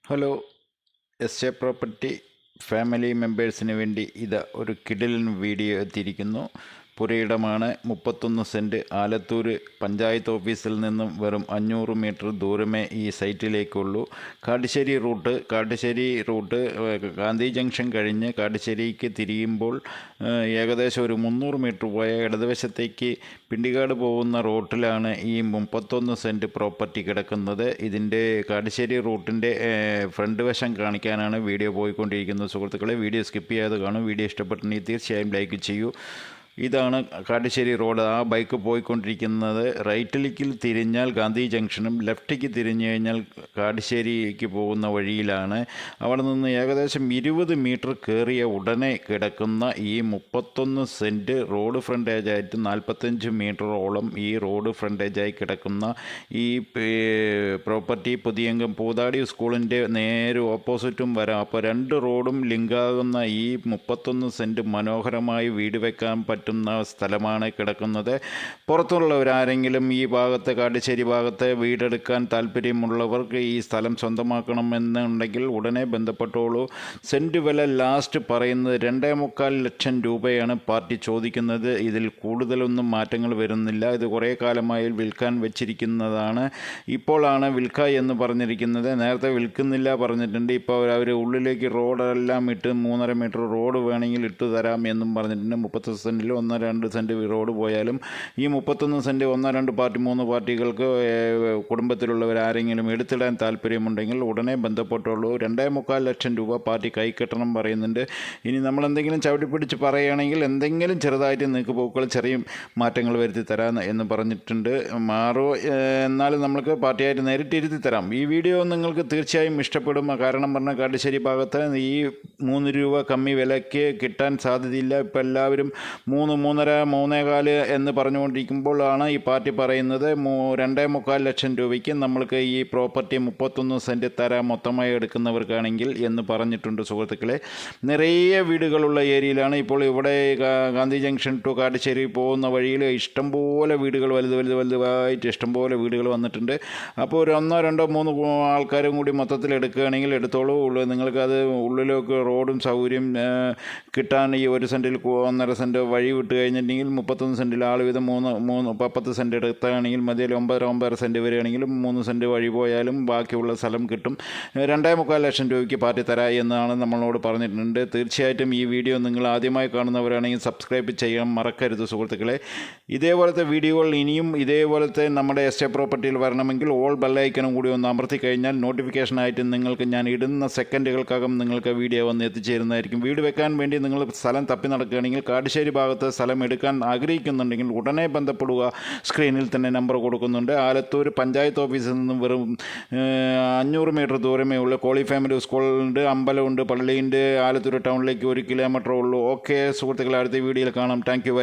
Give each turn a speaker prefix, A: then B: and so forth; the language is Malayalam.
A: Hello, as a property family മെമ്പേഴ്സിന് വേണ്ടി ഇത് ഒരു കിടിലൻ വീഡിയോ എത്തിയിരിക്കുന്നു. പുരയിടമാണ്. 31 സെൻറ്റ്. ആലത്തൂർ പഞ്ചായത്ത് ഓഫീസിൽ നിന്നും വെറും 500 മീറ്റർ ദൂരമേ ഈ സൈറ്റിലേക്കുള്ളൂ. കാട്ടുശ്ശേരി റൂട്ട് ഗാന്ധി ജംഗ്ഷൻ കഴിഞ്ഞ് കാട്ടുശ്ശേരിക്ക് തിരിയുമ്പോൾ ഏകദേശം ഒരു 300 മീറ്റർ പോയ ഇടതുവശത്തേക്ക് പിണ്ടിക്കാട് പോകുന്ന റൂട്ടിലാണ് ഈ 31 സെൻറ്റ് പ്രോപ്പർട്ടി കിടക്കുന്നത്. ഇതിൻ്റെ കാട്ടുശ്ശേരി റൂട്ടിൻ്റെ ഫ്രണ്ട് വശം കാണിക്കാനാണ് വീഡിയോ പോയിക്കൊണ്ടിരിക്കുന്നത്. സുഹൃത്തുക്കളെ, വീഡിയോ സ്കിപ്പ് ചെയ്യാതെ കാണും. വീഡിയോ ഇഷ്ടപ്പെട്ടിട്ടുണ്ടെങ്കിൽ തീർച്ചയായും ലൈക്ക് ചെയ്യൂ. ഇതാണ് കാട്ടുശ്ശേരി റോഡ്. ആ ബൈക്ക് പോയിക്കൊണ്ടിരിക്കുന്നത് റൈറ്റിലേക്ക് തിരിഞ്ഞാൽ ഗാന്ധി ജംഗ്ഷനും ലെഫ്റ്റിലേക്ക് തിരിഞ്ഞു കഴിഞ്ഞാൽ കാട്ടുശ്ശേരിക്ക് പോകുന്ന വഴിയിലാണ്. അവിടെ നിന്ന് ഏകദേശം 20 മീറ്റർ കയറിയ ഉടനെ കിടക്കുന്ന ഈ 31 സെൻറ്റ് റോഡ് ഫ്രണ്ടേജായിട്ട് 45 മീറ്ററോളം ഈ റോഡ് ഫ്രണ്ടേജായി കിടക്കുന്ന ഈ പ്രോപ്പർട്ടി പുതിയങ്കം പൂതാടി സ്കൂളിൻ്റെ നേരെ ഓപ്പോസിറ്റും വരാം. അപ്പോൾ രണ്ട് റോഡും ലിങ്കാകുന്ന ഈ 31 സെൻറ്റ് മനോഹരമായി വീട് വെക്കാൻ പറ്റുന്ന സ്ഥലമാണ് കിടക്കുന്നത്. പുറത്തുള്ളവരാരെങ്കിലും ഈ ഭാഗത്ത് കാട്ടുശ്ശേരി ഭാഗത്ത് വീടെടുക്കാൻ താല്പര്യമുള്ളവർക്ക് ഈ സ്ഥലം സ്വന്തമാക്കണമെന്നുണ്ടെങ്കിൽ ഉടനെ ബന്ധപ്പെട്ടോളൂ. സെൻറ്റ് വില ലാസ്റ്റ് പറയുന്നത് 2.25 ലക്ഷം രൂപയാണ് പാർട്ടി ചോദിക്കുന്നത്. ഇതിൽ കൂടുതലൊന്നും മാറ്റങ്ങൾ വരുന്നില്ല. ഇത് കുറേ കാലമായി വിൽക്കാൻ വെച്ചിരിക്കുന്നതാണ്. ഇപ്പോഴാണ് വിൽക്ക എന്ന് പറഞ്ഞിരിക്കുന്നത്. നേരത്തെ വിൽക്കുന്നില്ല പറഞ്ഞിട്ടുണ്ട്. ഇപ്പോൾ അവർ ഉള്ളിലേക്ക് റോഡെല്ലാം ഇട്ട് 3.5 മീറ്റർ റോഡ് വേണമെങ്കിൽ ഇട്ട് തരാം എന്നും പറഞ്ഞിട്ടുണ്ട്. 30 സെൻറ്റിൽ 1-2 സെൻറ്റ് റോഡ് പോയാലും ഈ 31 സെൻറ്റ് 1-2 പാർട്ടി 3 പാർട്ടികൾക്ക് കുടുംബത്തിലുള്ളവരാരെങ്കിലും എടുത്തിടാൻ താല്പര്യമുണ്ടെങ്കിൽ ഉടനെ ബന്ധപ്പെട്ടുള്ളൂ. 2.25 ലക്ഷം രൂപ പാർട്ടി കൈക്കെട്ടണം പറയുന്നുണ്ട്. ഇനി നമ്മളെന്തെങ്കിലും ചവിട്ടിപ്പിടിച്ച് പറയുകയാണെങ്കിൽ എന്തെങ്കിലും ചെറുതായിട്ട് നീക്കുപോക്കുകൾ ചെറിയ മാറ്റങ്ങൾ വരുത്തി തരാം എന്ന് പറഞ്ഞിട്ടുണ്ട്. എന്നാലും നമ്മൾക്ക് പാർട്ടിയായിട്ട് നേരിട്ട് ഇരുത്തി തരാം. ഈ വീഡിയോ നിങ്ങൾക്ക് തീർച്ചയായും ഇഷ്ടപ്പെടും. കാരണം പറഞ്ഞാൽ കാട്ടുശ്ശേരി ഭാഗത്ത് ഈ 3 രൂപ കമ്മി വിലയ്ക്ക് കിട്ടാൻ സാധ്യതയില്ല. ഇപ്പം എല്ലാവരും 3-3.5 എന്ന് പറഞ്ഞുകൊണ്ടിരിക്കുമ്പോഴാണ് ഈ പാർട്ടി പറയുന്നത് 2.25 ലക്ഷം രൂപയ്ക്ക് നമ്മൾക്ക് ഈ പ്രോപ്പർട്ടി 31 സെൻറ്റ് തരാം മൊത്തമായി എടുക്കുന്നവർക്കാണെങ്കിൽ എന്ന് പറഞ്ഞിട്ടുണ്ട്. സുഹൃത്തുക്കളെ, നിറയെ വീടുകളുള്ള ഏരിയയിലാണ്. ഇപ്പോൾ ഇവിടെ ഗാന്ധി ജംഗ്ഷൻ ടു കാട്ടുശ്ശേരി പോകുന്ന വഴിയിൽ ഇഷ്ടംപോലെ വീടുകൾ വലുതായിട്ട് ഇഷ്ടംപോലെ വീടുകൾ വന്നിട്ടുണ്ട്. അപ്പോൾ ഒരു 1-2-3 ആൾക്കാരും കൂടി മൊത്തത്തിൽ എടുക്കുകയാണെങ്കിൽ എടുത്തോളൂ. നിങ്ങൾക്കത് ഉള്ളിലേക്ക് റോഡും സൗകര്യം കിട്ടാൻ ഈ 1 സെൻറ്റിൽ 1.5 സെൻറ്റ് വഴി വിട്ട് കഴിഞ്ഞിട്ടുണ്ടെങ്കിൽ 31 സെൻറ്റിൽ ആൾ വീതം 10 സെൻറ്റ് എടുത്താണെങ്കിൽ മതി. 9.5 സെൻറ്റ് വരികയാണെങ്കിൽ 3 സെൻറ്റ് വഴി പോയാലും ബാക്കിയുള്ള സ്ഥലം കിട്ടും. 2.25 ലക്ഷം രൂപയ്ക്ക് പാർട്ടി തരാം എന്നാണ് നമ്മളോട് പറഞ്ഞിട്ടുണ്ട്. തീർച്ചയായിട്ടും ഈ വീഡിയോ നിങ്ങൾ ആദ്യമായി കാണുന്നവരാണെങ്കിൽ സബ്സ്ക്രൈബ് ചെയ്യാൻ മറക്കരുത് സുഹൃത്തുക്കളെ. ഇതേപോലത്തെ വീഡിയോകൾ ഇനിയും ഇതേപോലത്തെ നമ്മുടെ എസ് എ പ്രോപ്പർട്ടിയിൽ വരണമെങ്കിൽ ഓൾ ബെല്ലൈക്കനും കൂടി ഒന്ന് അമർത്തി കഴിഞ്ഞാൽ നോട്ടിഫിക്കേഷനായിട്ട് നിങ്ങൾക്ക് ഞാൻ ഇടുന്ന സെക്കൻഡുകൾക്കകം നിങ്ങൾക്ക് വീഡിയോ വന്ന് എത്തിച്ചേരുന്നതായിരിക്കും. വീട് വെക്കാൻ വേണ്ടി നിങ്ങൾ സ്ഥലം തപ്പി നടക്കുകയാണെങ്കിൽ കാട്ടുശ്ശേരി ഭാഗത്ത് സ്ഥലം എടുക്കാൻ ആഗ്രഹിക്കുന്നുണ്ടെങ്കിൽ ഉടനെ ബന്ധപ്പെടുക. സ്ക്രീനിൽ തന്നെ നമ്പർ കൊടുക്കുന്നുണ്ട്. ആലത്തൂർ പഞ്ചായത്ത് ഓഫീസിൽ നിന്നും വെറും 500 മീറ്റർ ദൂരമേ ഉള്ളൂ. കോളി ഫാമിലി സ്കൂളുണ്ട്, അമ്പലമുണ്ട്, പള്ളിയുണ്ട്. ആലത്തൂർ ടൗണിലേക്ക് 1 കിലോമീറ്റർ ഉള്ളൂ. ഓക്കെ സുഹൃത്തുക്കളെ, അടുത്ത വീഡിയോയിൽ കാണാം. Thank you very much.